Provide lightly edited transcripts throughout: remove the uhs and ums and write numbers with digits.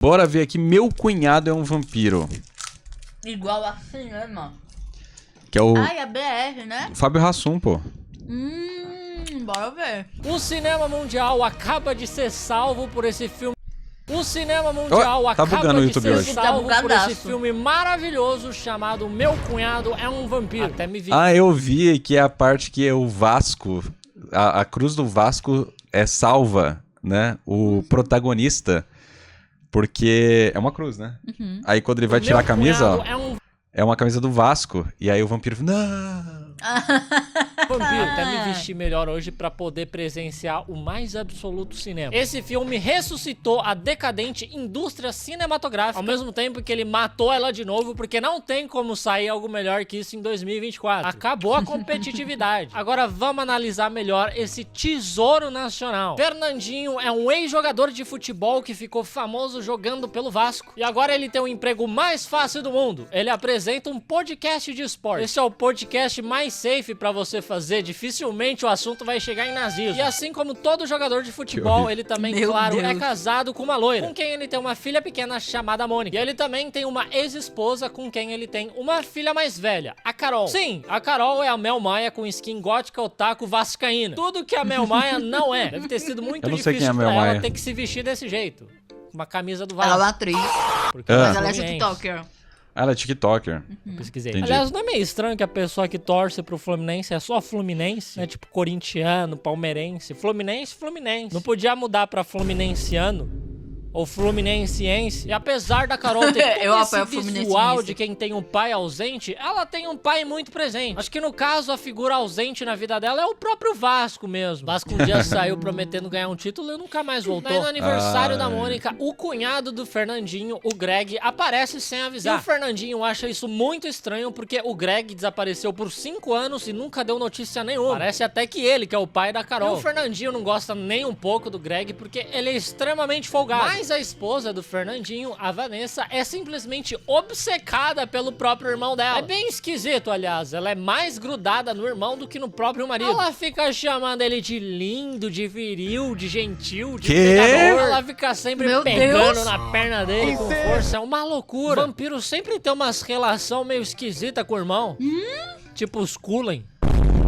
Bora ver aqui. Meu cunhado é um vampiro. Igual a cinema. Que é o Ai, a BR, né? Fábio Hassum, pô. Bora ver. O cinema mundial acaba de ser salvo por esse filme. O cinema mundial tá acaba bugando o de YouTube ser hoje. salvo Tá por esse bugadaço. filme maravilhoso chamado Meu Cunhado é um Vampiro. Até me vi. Ah, eu vi que é a parte que é o Vasco. A cruz do Vasco é salva, né? O protagonista. Porque é uma cruz, né? Aí quando ele vai tirar a camisa, ó, é uma camisa do Vasco. E aí o vampiro... Não! Vampiro, até me vestir melhor hoje pra poder presenciar o mais absoluto cinema. Esse filme ressuscitou a decadente indústria cinematográfica, ao mesmo tempo que ele matou ela de novo, porque não tem como sair algo melhor que isso em 2024. Acabou a competitividade. Agora vamos analisar melhor esse tesouro nacional. Fernandinho é um ex-jogador de futebol que ficou famoso jogando pelo Vasco. E agora ele tem o emprego mais fácil do mundo. Ele apresenta um podcast de esporte. Esse é o podcast mais safe pra você fazer. Dificilmente o assunto vai chegar em nazismo. E assim como todo jogador de futebol, ele também, Meu claro, Deus. é casado com uma loira, com quem ele tem uma filha pequena chamada Mônica. E ele também tem uma ex-esposa com quem ele tem uma filha mais velha, a Carol. Sim, a Carol é a Mel Maia com skin gótica otaku vascaína. Tudo que a Mel Maia não é. Deve ter sido muito Eu não sei quem é difícil a Mel pra ela Maia. ter que se vestir desse jeito. Uma camisa do Ela é uma Vasco. atriz, Porque mas ela é Fluminense. tiktoker. Ela é TikToker. Pesquisei. Entendi. Aliás, não é meio estranho que a pessoa que torce pro Fluminense é só Fluminense? Né? Tipo corintiano, palmeirense. Fluminense, Fluminense. Não podia mudar pra Fluminenciano? Ou Fluminensiense. E apesar da Carol ter Eu todo apoio esse a visual Fluminensiense. de quem tem um pai ausente, ela tem um pai muito presente. Acho que no caso, a figura ausente na vida dela é o próprio Vasco mesmo. Vasco um dia saiu prometendo ganhar um título e nunca mais voltou. Daí no aniversário da Mônica, o cunhado do Fernandinho, o Greg, aparece sem avisar. E o Fernandinho acha isso muito estranho porque o Greg desapareceu por 5 anos e nunca deu notícia nenhuma. Parece até que ele, que é o pai da Carol. E o Fernandinho não gosta nem um pouco do Greg porque ele é extremamente folgado. Mas a esposa do Fernandinho, a Vanessa, é simplesmente obcecada pelo próprio irmão dela. É bem esquisito, aliás. Ela é mais grudada no irmão do que no próprio marido. Ela fica chamando ele de lindo, de viril, de gentil, de Quê? pegador. Ela fica sempre Meu pegando Deus. na perna dele com força. É uma loucura. O vampiro sempre tem umas relação meio esquisita com o irmão. Tipo os Cullen.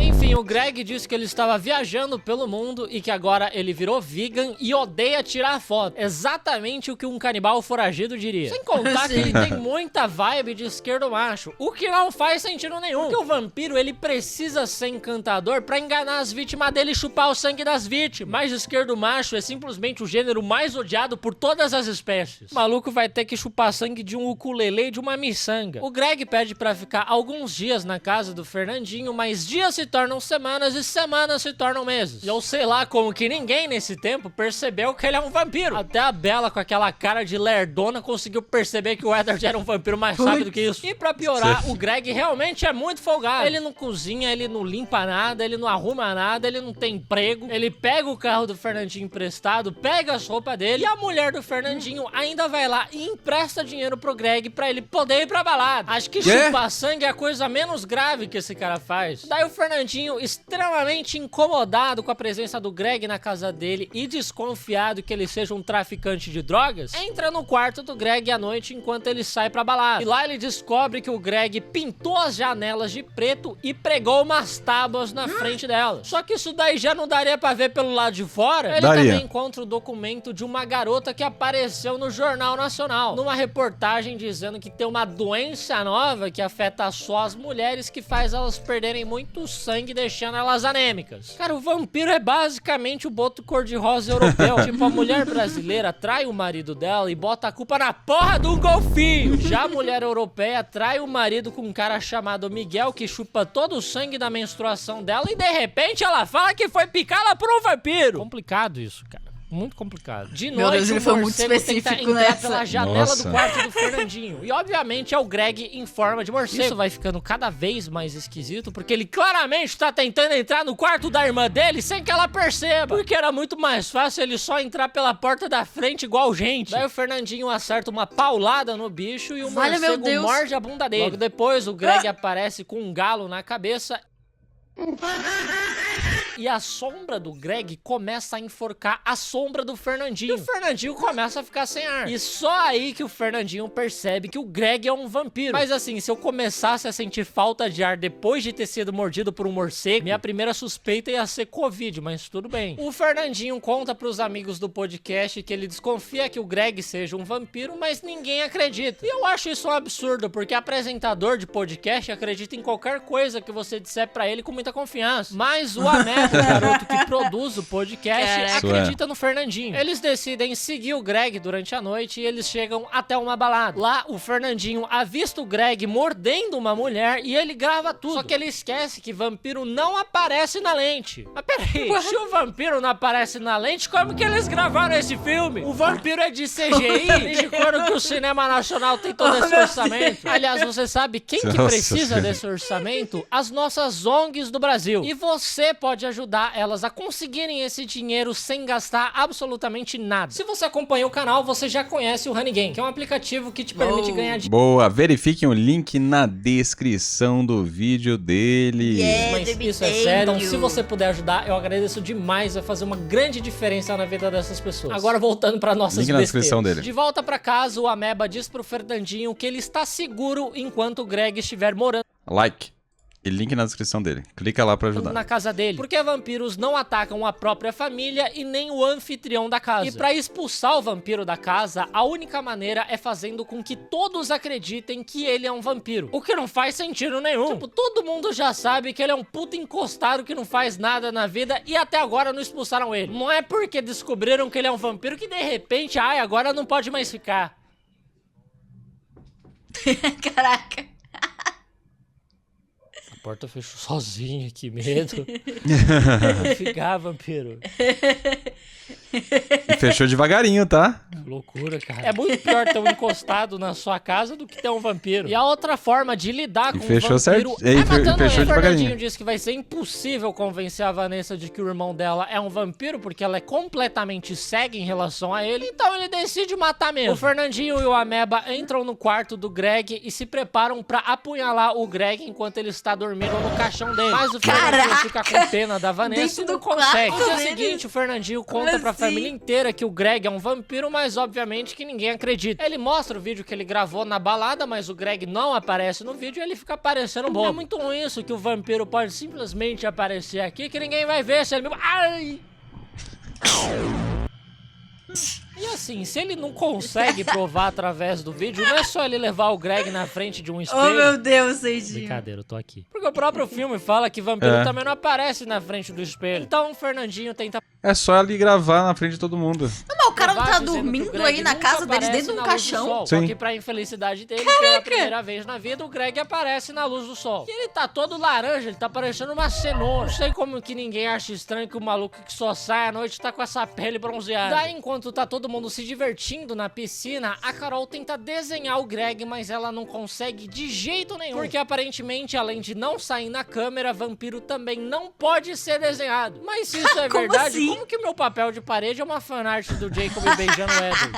Enfim, o Greg disse que ele estava viajando pelo mundo e que agora ele virou vegan e odeia tirar foto. Exatamente o que um canibal foragido diria. Sem contar que Sim. ele tem muita vibe de esquerdo macho, o que não faz sentido nenhum. Porque o vampiro, ele precisa ser encantador pra enganar as vítimas dele e chupar o sangue das vítimas. Mas esquerdo macho é simplesmente o gênero mais odiado por todas as espécies. O maluco vai ter que chupar sangue de um ukulele e de uma miçanga. O Greg pede pra ficar alguns dias na casa do Fernandinho, mas dias se tornam semanas e semanas se tornam meses. E eu sei lá como que ninguém nesse tempo percebeu que ele é um vampiro. Até a Bela, com aquela cara de lerdona, conseguiu perceber que o Edward era um vampiro mais rápido que isso. E pra piorar, o Greg realmente é muito folgado. Ele não cozinha, ele não limpa nada, ele não arruma nada, ele não tem emprego. Ele pega o carro do Fernandinho emprestado, pega as roupas dele, e a mulher do Fernandinho ainda vai lá e empresta dinheiro pro Greg pra ele poder ir pra balada. Acho que Quê? chupar sangue é a coisa menos grave que esse cara faz. Daí o Fernandinho, extremamente incomodado com a presença do Greg na casa dele e desconfiado que ele seja um traficante de drogas, entra no quarto do Greg à noite enquanto ele sai pra balada. E lá ele descobre que o Greg pintou as janelas de preto e pregou umas tábuas na frente dela. Só que isso daí já não daria pra ver pelo lado de fora. Ele Daria. também encontra o documento de uma garota que apareceu no Jornal Nacional, numa reportagem dizendo que tem uma doença nova que afeta só as mulheres, que faz elas perderem muito sangue, deixando elas anêmicas. Cara, o vampiro é basicamente o boto cor-de-rosa europeu. Tipo, a mulher brasileira trai o marido dela e bota a culpa na porra do golfinho. Já a mulher europeia trai o marido com um cara chamado Miguel, que chupa todo o sangue da menstruação dela e de repente ela fala que foi picada por um vampiro. Complicado isso, cara. Muito complicado. De Meu noite, Deus, ele o foi muito morcego tenta específico entrar nessa. pela janela Nossa. do quarto do Fernandinho. E obviamente é o Greg em forma de morcego. Isso vai ficando cada vez mais esquisito, porque ele claramente tá tentando entrar no quarto da irmã dele sem que ela perceba. Porque era muito mais fácil ele só entrar pela porta da frente igual gente. Daí o Fernandinho acerta uma paulada no bicho e o Vale, meu morcego Deus. morde a bunda dele. Logo depois, o Greg aparece com um galo na cabeça E a sombra do Greg começa a enforcar a sombra do Fernandinho. E o Fernandinho começa a ficar sem ar. E só aí que o Fernandinho percebe que o Greg é um vampiro. Mas assim, se eu começasse a sentir falta de ar depois de ter sido mordido por um morcego, minha primeira suspeita ia ser Covid, mas tudo bem. O Fernandinho conta pros amigos do podcast que ele desconfia que o Greg seja um vampiro, mas ninguém acredita. E eu acho isso um absurdo, porque apresentador de podcast acredita em qualquer coisa que você disser pra ele com muita confiança. Mas o Américo, o garoto que produz o podcast, acredita no Fernandinho. Eles decidem seguir o Greg durante a noite e eles chegam até uma balada. Lá, o Fernandinho avista o Greg mordendo uma mulher e ele grava tudo. Só que ele esquece que vampiro não aparece na lente. Mas peraí, se o vampiro não aparece na lente, como que eles gravaram esse filme? O vampiro é de CGI? Desde quando que o cinema nacional tem todo esse orçamento? Aliás, você sabe quem que precisa desse orçamento? As nossas ONGs do Brasil. E você pode ajudar elas a conseguirem esse dinheiro sem gastar absolutamente nada. Se você acompanha o canal, você já conhece o Honey Game, que é um aplicativo que te permite ganhar dinheiro. Boa, verifiquem o link na descrição do vídeo dele. Mas isso é sério, então se você puder ajudar, eu agradeço demais, vai fazer uma grande diferença na vida dessas pessoas. Agora voltando pra nossas link na descrição dele. De volta pra casa, o Ameba diz pro Fernandinho que ele está seguro enquanto o Greg estiver morando Like. E link na descrição dele. Clica lá pra ajudar. na casa dele. Porque vampiros não atacam a própria família e nem o anfitrião da casa. E pra expulsar o vampiro da casa, a única maneira é fazendo com que todos acreditem que ele é um vampiro. O que não faz sentido nenhum. Tipo, todo mundo já sabe que ele é um puta encostado que não faz nada na vida e até agora não expulsaram ele. Não é porque descobriram que ele é um vampiro que de repente, ai, agora não pode mais ficar. Caraca. A porta fechou sozinha, que medo. Ficar, vampiro. E fechou devagarinho, tá? Loucura, cara. É muito pior ter um encostado na sua casa do que ter um vampiro. E a outra forma de lidar com um fechou vampiro certo. é matando fechou ele. O Fernandinho devagarinho. disse que vai ser impossível convencer a Vanessa de que o irmão dela é um vampiro, porque ela é completamente cega em relação a ele. Então ele decide matar mesmo. O Fernandinho e o Ameba entram no quarto do Greg e se preparam pra apunhalar o Greg enquanto ele está dormindo no caixão dele. Mas o Fernandinho fica com pena da Vanessa e não consegue. No dia seguinte, o Fernandinho conta pra família inteira que o Greg é um vampiro, mas obviamente que ninguém acredita. Ele mostra o vídeo que ele gravou na balada, mas o Greg não aparece no vídeo e ele fica parecendo bobo. É muito ruim isso, que o vampiro pode simplesmente aparecer aqui que ninguém vai ver se ele... Ai! E assim, se ele não consegue provar através do vídeo, não é só ele levar o Greg na frente de um espelho. Oh, meu Deus, Seidinho. Brincadeira, eu tô aqui. Porque o próprio filme fala que vampiro também não aparece na frente do espelho. Então o Fernandinho tenta... É só ali gravar na frente de todo mundo. Não, mas o cara não tá dizendo que o dormindo Greg aí na nunca casa deles aparece dentro de um na luz do caixão? sol. Só Sim. que pra infelicidade dele, pela primeira vez na vida, o Greg aparece na luz do sol. E ele tá todo laranja, ele tá parecendo uma cenoura. Não sei como que ninguém acha estranho que o maluco que só sai à noite tá com essa pele bronzeada. Daí, enquanto tá todo mundo se divertindo na piscina, a Carol tenta desenhar o Greg, mas ela não consegue de jeito nenhum. Porque aparentemente, além de não sair na câmera, vampiro também não pode ser desenhado. Mas se isso é Como verdade, assim? como que o meu papel de parede é uma fanart do Jacob beijando o Edward?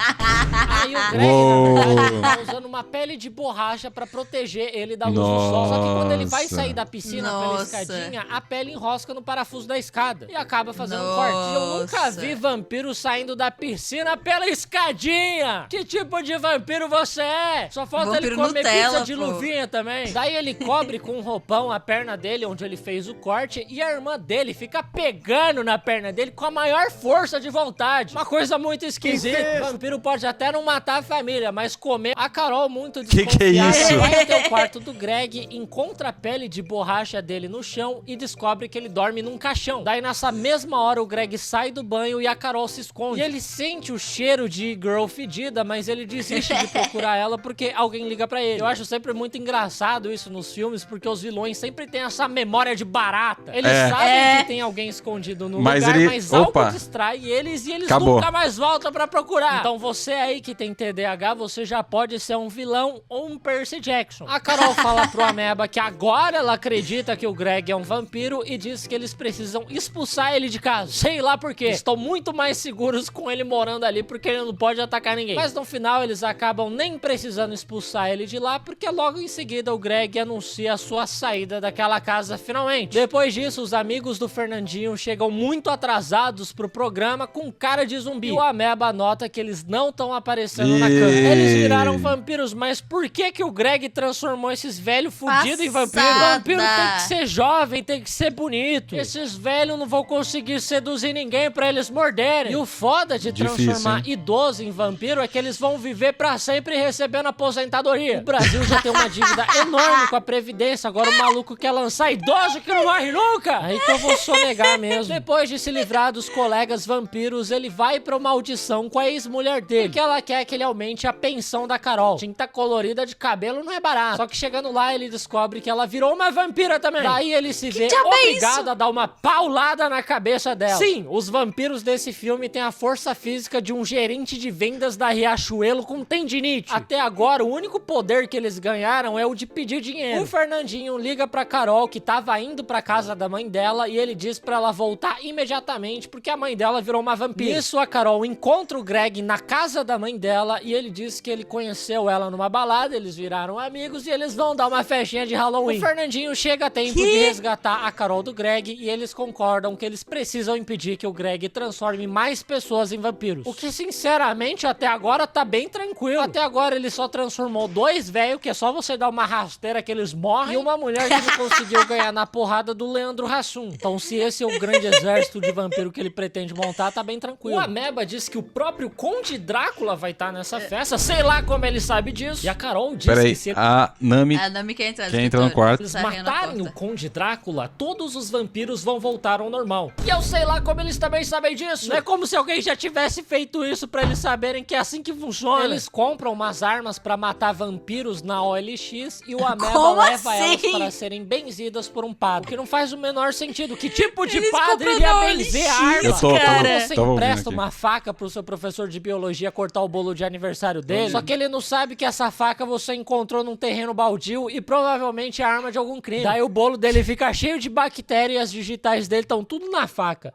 Aí o Greg, Uou. na verdade, tá usando uma pele de borracha pra proteger ele da luz do sol. Só que quando ele vai Nossa. sair da piscina pela Nossa. escadinha, a pele enrosca no parafuso da escada e acaba fazendo um corte. E eu nunca Nossa. vi vampiro saindo da piscina pela escadinha. Que tipo de vampiro você é? Só falta ele Vampiro comer Nutella, pizza de pô. luvinha também. Daí ele cobre com um roupão a perna dele, onde ele fez o corte, e a irmã dele fica pegando na perna dele com a maior força de vontade. Uma coisa muito esquisita. O vampiro pode até não matar a família, mas comer. A Carol, muito Que é desconfiada, isso? vai até o quarto do Greg, encontra a pele de borracha dele no chão e descobre que ele dorme num caixão. Daí, nessa mesma hora, o Greg sai do banho e a Carol se esconde. E ele sente o cheiro de girl fedida, mas ele desiste de procurar ela porque alguém liga pra ele. Eu acho sempre muito engraçado isso nos filmes, porque os vilões sempre têm essa memória de barata. Eles sabem que tem alguém escondido no Mas lugar, ele- mas algo Opa. distrai eles e eles Acabou. nunca mais voltam pra procurar. Então você aí que tem TDAH, você já pode ser um vilão ou um Percy Jackson. A Carol fala pro Ameba que agora ela acredita que o Greg é um vampiro e diz que eles precisam expulsar ele de casa. Sei lá por quê. Estão muito mais seguros com ele morando ali porque ele não pode atacar ninguém. Mas no final eles acabam nem precisando expulsar ele de lá porque logo em seguida o Greg anuncia a sua saída daquela casa finalmente. Depois disso, os amigos do Fernandinho chegam muito atrasados pro programa com cara de zumbi. E o Ameba nota que eles não estão aparecendo na câmera. Eles viraram vampiros, mas por que o Greg transformou esses velhos fudidos em vampiro? Vampiro tem que ser jovem, tem que ser bonito. Esses velhos não vão conseguir seduzir ninguém pra eles morderem. E o foda de transformar idoso em vampiro é que eles vão viver pra sempre recebendo aposentadoria. O Brasil já tem uma dívida enorme com a Previdência, agora o maluco quer lançar idoso que não morre nunca. Aí que eu vou sonegar mesmo. Depois de se livrar dos colegas vampiros, ele vai pra uma audição com a ex-mulher dele, porque ela quer que ele aumente a pensão da Carol. Tinta colorida de cabelo não é barato. Só que chegando lá, ele descobre que ela virou uma vampira também. Daí ele se vê obrigado a dar uma paulada na cabeça dela. Sim, os vampiros desse filme têm a força física de um gerente de vendas da Riachuelo com tendinite. Até agora, o único poder que eles ganharam é o de pedir dinheiro. O Fernandinho liga pra Carol, que tava indo pra casa da mãe dela, e ele diz pra ela voltar imediatamente, porque a mãe dela virou uma vampira. Nisso, a Carol encontra o Greg na casa da mãe dela, e ele diz que ele conheceu ela numa balada, eles viraram amigos, e eles vão dar uma festinha de Halloween. O Fernandinho chega a tempo de resgatar a Carol do Greg, e eles concordam que eles precisam impedir que o Greg transforme mais pessoas em vampiros. O que, sinceramente, até agora tá bem tranquilo. Até agora ele só transformou 2 velhos, que é só você dar uma rasteira que eles morrem, e uma mulher que ele conseguiu ganhar na porrada do Leandro Hassum. Então, se esse é o grande exército de vampiro que ele pretende montar, tá bem tranquilo. O Ameba diz que o próprio Conde Drácula vai estar nessa festa, sei lá como ele sabe disso. E a Carol diz que se a Nami quer entra no quarto. Eles matarem o Conde Drácula, todos os vampiros vão voltar ao normal. E eu sei lá como eles também sabem disso. Não é como se alguém já tivesse feito isso pra eles saberem que é assim que funciona. Eles compram umas armas pra matar vampiros na OLX e o Ameba leva elas para serem benzidas por um padre. O que não faz o menor sentido. Que tipo de padre iria benzer a arma? Você empresta uma faca pro seu professor de biologia cortar o bolo de aniversário dele, só que ele não sabe que essa faca você encontrou num terreno baldio e provavelmente é arma de algum crime. Daí o bolo dele fica cheio de bactérias e as digitais dele estão tudo na faca.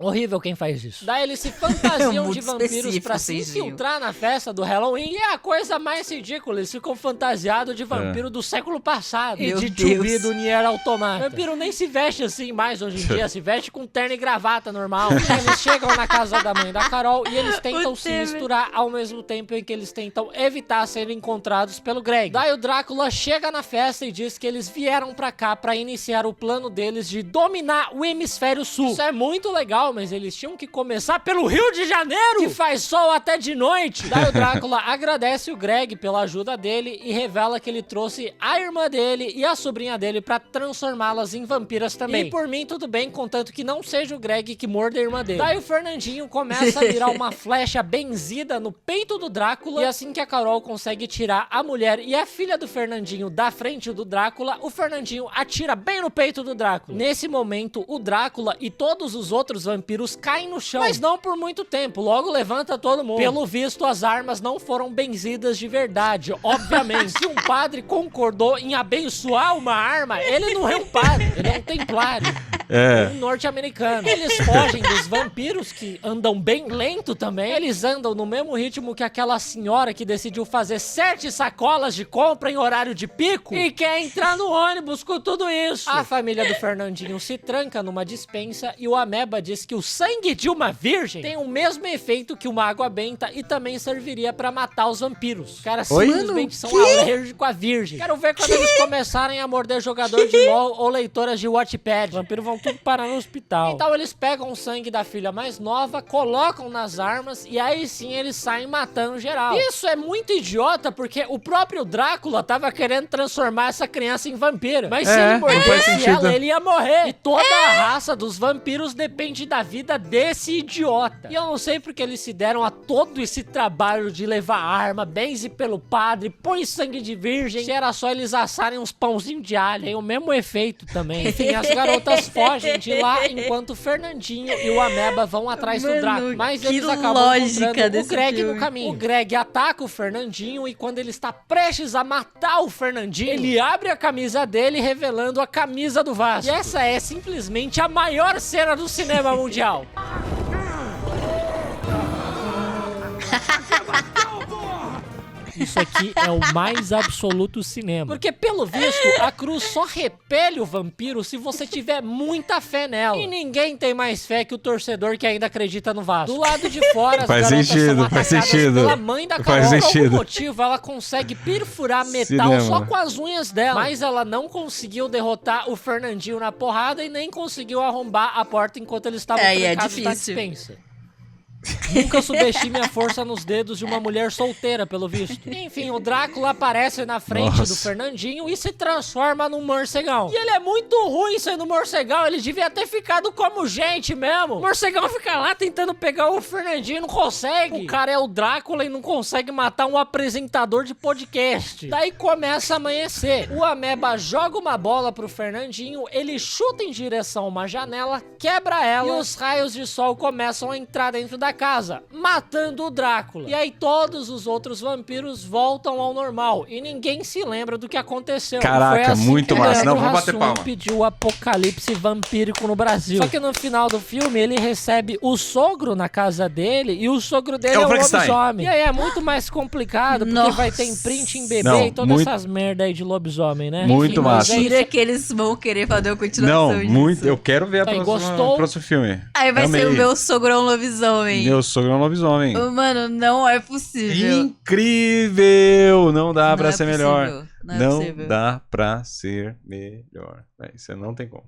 Horrível quem faz isso. Daí eles se fantasiam de vampiros pra se infiltrar na festa do Halloween. E é a coisa mais ridícula. Eles ficam fantasiados de vampiro do século passado. E de zumbi do Nier Automata. Vampiro nem se veste assim mais hoje em dia. Se veste com terno e gravata normal. Eles chegam na casa da mãe da Carol e eles tentam se misturar ao mesmo tempo em que eles tentam evitar serem encontrados pelo Greg. Daí o Drácula chega na festa e diz que eles vieram pra cá pra iniciar o plano deles de dominar o hemisfério sul. Isso é muito legal, mas eles tinham que começar pelo Rio de Janeiro, que faz sol até de noite. Daí o Drácula agradece o Greg pela ajuda dele e revela que ele trouxe a irmã dele e a sobrinha dele pra transformá-las em vampiras também. E por mim tudo bem, contanto que não seja o Greg que morda a irmã dele. Daí o Fernandinho começa a virar uma flecha benzida no peito do Drácula, e assim que a Carol consegue tirar a mulher e a filha do Fernandinho da frente do Drácula, o Fernandinho atira bem no peito do Drácula. Nesse momento, o Drácula e todos os outros vampiros caem no chão, mas não por muito tempo, logo levanta todo mundo. Pelo visto, as armas não foram benzidas de verdade, obviamente. Se um padre concordou em abençoar uma arma, ele não é um padre, ele é um templário. Um norte-americano. Eles fogem dos vampiros, que andam bem lento também. Eles andam no mesmo ritmo que aquela senhora que decidiu fazer 7 sacolas de compra em horário de pico e quer entrar no ônibus com tudo isso. A família do Fernandinho se tranca numa despensa e o Ameba diz que o sangue de uma virgem tem o mesmo efeito que uma água benta e também serviria pra matar os vampiros. Os caras simplesmente são alérgicos à virgem. Quero ver quando eles começarem a morder jogador de LOL ou leitoras de Wattpad. Os vampiros vão tudo parar no hospital. Então eles pegam o sangue da filha mais nova, colocam nas armas e aí sim eles saem matando geral. Isso é muito idiota porque o próprio Drácula tava querendo transformar essa criança em vampira. Mas se ele mordesse ela, ele ia morrer. E toda a raça dos vampiros depende da vida desse idiota. E eu não sei porque eles se deram a todo esse trabalho de levar arma, benze pelo padre, põe sangue de virgem. Se era só eles assarem uns pãozinhos de alho, tem o mesmo efeito também. Enfim, as garotas fogem fogem de lá enquanto o Fernandinho e o Ameba vão atrás do Draco. Mas eles acabam encontrando o Greg no caminho. O Greg ataca o Fernandinho e quando ele está prestes a matar o Fernandinho, ele abre a camisa dele revelando a camisa do Vasco. E essa é simplesmente a maior cena do cinema mundial. Isso aqui é o mais absoluto cinema. Porque, pelo visto, a cruz só repele o vampiro se você tiver muita fé nela. E ninguém tem mais fé que o torcedor que ainda acredita no Vasco. Do lado de fora, as garotas são atacadas pela mãe da Carol. Por algum motivo, ela consegue perfurar metal só com as unhas dela. Mas ela não conseguiu derrotar o Fernandinho na porrada e nem conseguiu arrombar a porta enquanto eles estavam trancados na dispensa. Nunca subestime a força nos dedos de uma mulher solteira, pelo visto. Enfim, o Drácula aparece na frente do Fernandinho e se transforma num morcegão. E ele é muito ruim sendo morcegão, ele devia ter ficado como gente mesmo. O morcegão fica lá tentando pegar o Fernandinho e não consegue. O cara é o Drácula e não consegue matar um apresentador de podcast. Daí começa a amanhecer. O Ameba joga uma bola pro Fernandinho, ele chuta em direção a uma janela, quebra ela e os raios de sol começam a entrar dentro da casa, matando o Drácula. E aí todos os outros vampiros voltam ao normal e ninguém se lembra do que aconteceu. Caraca, assim muito massa. Não, vamos bater palma. Pediu o apocalipse vampírico no Brasil. Só que no final do filme ele recebe o sogro na casa dele e o sogro dele é um lobisomem. E aí é muito mais complicado porque vai ter imprint em bebê e todas essas merda aí de lobisomem, né? Muito massa. Mentira que eles vão querer fazer uma continuação disso. Muito. Eu quero ver o próximo filme. Aí vai ser o meu sogro lobisomem. Meu sogro é um lobisomem. Mano, não é possível. Incrível! Não dá pra ser melhor. Não dá pra ser melhor. Isso não tem como.